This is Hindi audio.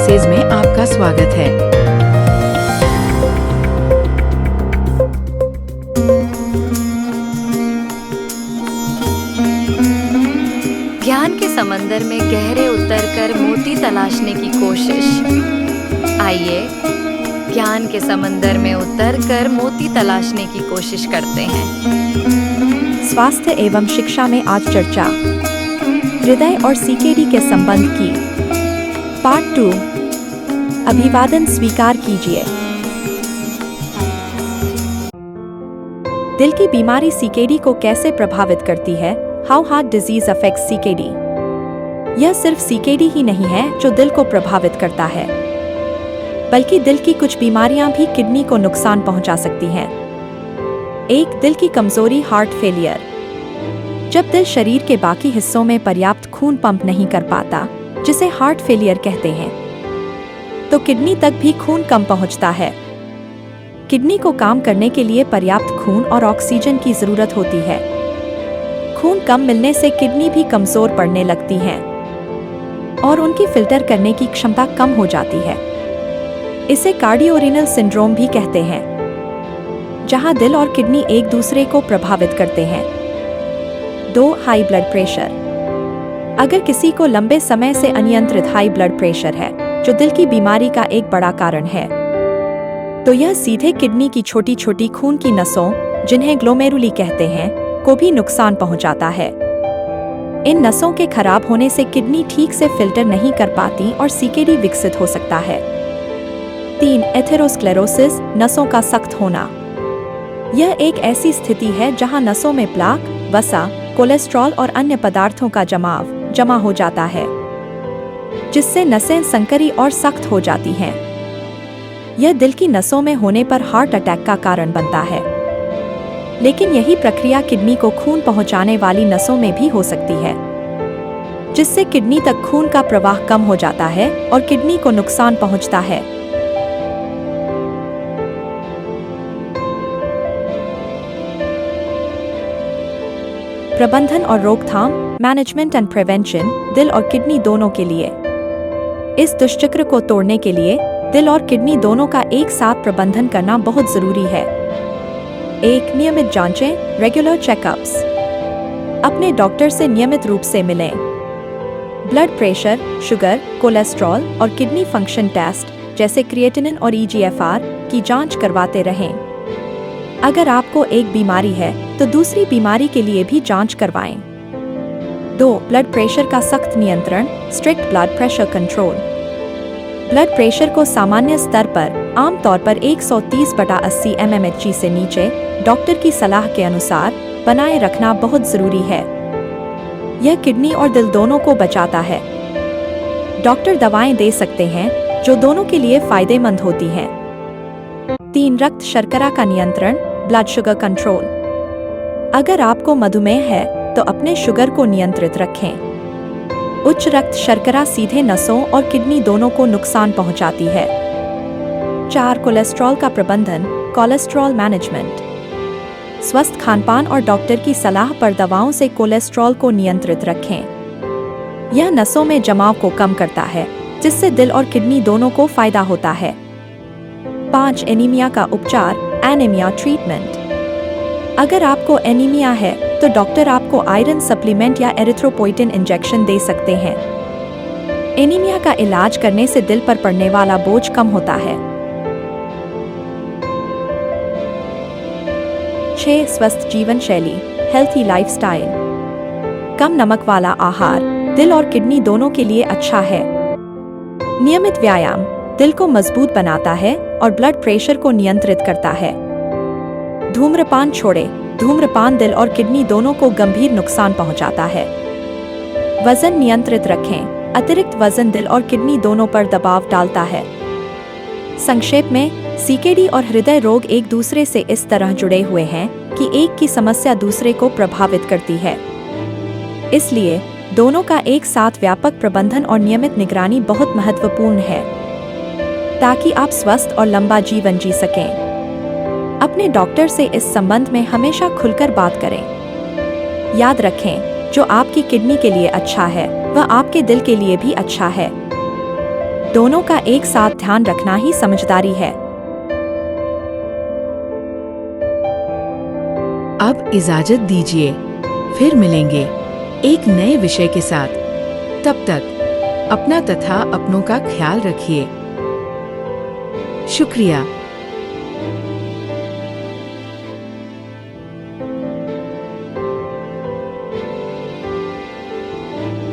क्लासेस में आपका स्वागत है। ज्ञान के समंदर में गहरे उतरकर मोती तलाशने की कोशिश। आइए ज्ञान के समंदर में उतरकर मोती तलाशने की कोशिश करते हैं। स्वास्थ्य एवं शिक्षा में आज चर्चा हृदय और सीकेडी के संबंध की। पार्ट 2। अभिवादन स्वीकार कीजिए। दिल की बीमारी सीकेडी को कैसे प्रभावित करती है? How heart disease affects CKD. यह सिर्फ सीकेडी ही नहीं है जो दिल को प्रभावित करता है, बल्कि दिल की कुछ बीमारियां भी किडनी को नुकसान पहुंचा सकती हैं। 1. दिल की कमजोरी, हार्ट फेलियर। जब दिल शरीर के बाकी हिस्सों में पर्याप्त खून पंप नहीं कर पाता, जिसे हार्ट फेलियर कहते हैं, तो किडनी तक भी खून कम पहुंचता है। किडनी को काम करने के लिए पर्याप्त खून और ऑक्सीजन की जरूरत होती है। खून कम मिलने से किडनी भी कमजोर पड़ने लगती हैं और उनकी फिल्टर करने की क्षमता कम हो जाती है। इसे कार्डियोरेनल सिंड्रोम भी कहते हैं, जहां दिल और किडनी एक दूसरे को प्रभावित करते हैं। 2. High blood pressure. अगर किसी को लंबे समय से अनियंत्रित हाई ब्लड प्रेशर है, जो दिल की बीमारी का एक बड़ा कारण है, तो यह सीधे किडनी की छोटी छोटी खून की नसों, जिन्हें ग्लोमेरुली कहते हैं, को भी नुकसान पहुंचाता है। इन नसों के खराब होने से किडनी ठीक से फिल्टर नहीं कर पाती और सीकेडी विकसित हो सकता है। 3. एथेरोस्क्लेरोसिस, नसों का सख्त होना। यह एक ऐसी स्थिति है जहां नसों में प्लाक, वसा, कोलेस्ट्रॉल और अन्य पदार्थों का जमा हो जाता है, जिससे नसें संकरी और सख्त हो जाती हैं। यह दिल की नसों में होने पर हार्ट अटैक का कारण बनता है, लेकिन यही प्रक्रिया किडनी को खून पहुंचाने वाली नसों में भी हो सकती है, जिससे किडनी तक खून का प्रवाह कम हो जाता है और किडनी को नुकसान पहुंचता है। प्रबंधन और रोकथाम, मैनेजमेंट एंड प्रिवेंशन, दिल और किडनी दोनों के लिए। इस दुष्चक्र को तोड़ने के लिए दिल और किडनी दोनों का एक साथ प्रबंधन करना बहुत जरूरी है। 1. नियमित जांचें, रेगुलर चेकअप्स। अपने डॉक्टर से नियमित रूप से मिलें। ब्लड प्रेशर, शुगर, कोलेस्ट्रॉल और किडनी फंक्शन टेस्ट जैसे क्रिएटिनिन और EGFR की जांच करवाते रहें। अगर आपको एक बीमारी है तो दूसरी बीमारी के लिए भी जांच करवाएं। 2. ब्लड प्रेशर का सख्त नियंत्रण, strict blood pressure control. Blood pressure को सामान्य स्तर पर आमतौर पर 130/80 mmHg से नीचे डॉक्टर की सलाह के अनुसार बनाए रखना बहुत जरूरी है। यह किडनी और दिल दोनों को बचाता है। डॉक्टर दवाएं दे सकते हैं जो दोनों के लिए फायदेमंद होती हैं। 3. रक्त शर्करा का नियंत्रण, ब्लड शुगर कंट्रोल। अगर आपको मधुमेह है तो अपने शुगर को नियंत्रित रखें। उच्च रक्त शर्करा सीधे नसों और किडनी दोनों को नुकसान पहुंचाती है। 4. कोलेस्ट्रॉल का प्रबंधन, कोलेस्ट्रॉल मैनेजमेंट। स्वस्थ खानपान और डॉक्टर की सलाह पर दवाओं से कोलेस्ट्रॉल को नियंत्रित रखें। यह नसों में जमाव को कम करता है, जिससे दिल और किडनी दोनों को फायदा होता है। 5. एनीमिया का उपचार, एनीमिया ट्रीटमेंट। अगर आपको एनीमिया है तो डॉक्टर आपको आयरन सप्लीमेंट या एरिथ्रोपोइटिन इंजेक्शन दे सकते हैं। एनीमिया का इलाज करने से दिल पर पड़ने वाला बोझ कम होता है। 6. स्वस्थ जीवन शैली, हेल्थी लाइफस्टाइल। कम नमक वाला आहार दिल और किडनी दोनों के लिए अच्छा है। नियमित व्यायाम दिल को मजबूत बनाता है और ब्लड प्रेशर को नियंत्रित करता है। धूम्रपान छोड़ें। धूम्रपान दिल और किडनी दोनों को गंभीर नुकसान पहुंचाता है। वजन नियंत्रित रखें। अतिरिक्त वजन दिल और किडनी दोनों पर दबाव डालता है। संक्षेप में, सीकेडी और हृदय रोग एक दूसरे से इस तरह जुड़े हुए हैं कि एक की समस्या दूसरे को प्रभावित करती है। इसलिए दोनों का एक साथ व्यापक प्रबंधन और नियमित निगरानी बहुत महत्वपूर्ण है, ताकि आप स्वस्थ और लंबा जीवन जी सकें। अपने डॉक्टर से इस संबंध में हमेशा खुलकर बात करें। याद रखें, जो आपकी किडनी के लिए अच्छा है, वह आपके दिल के लिए भी अच्छा है। दोनों का एक साथ ध्यान रखना ही समझदारी है। अब इजाजत दीजिए, फिर मिलेंगे एक नए विषय के साथ। तब तक अपना तथा अपनों का ख्याल रखिए। शुक्रिया।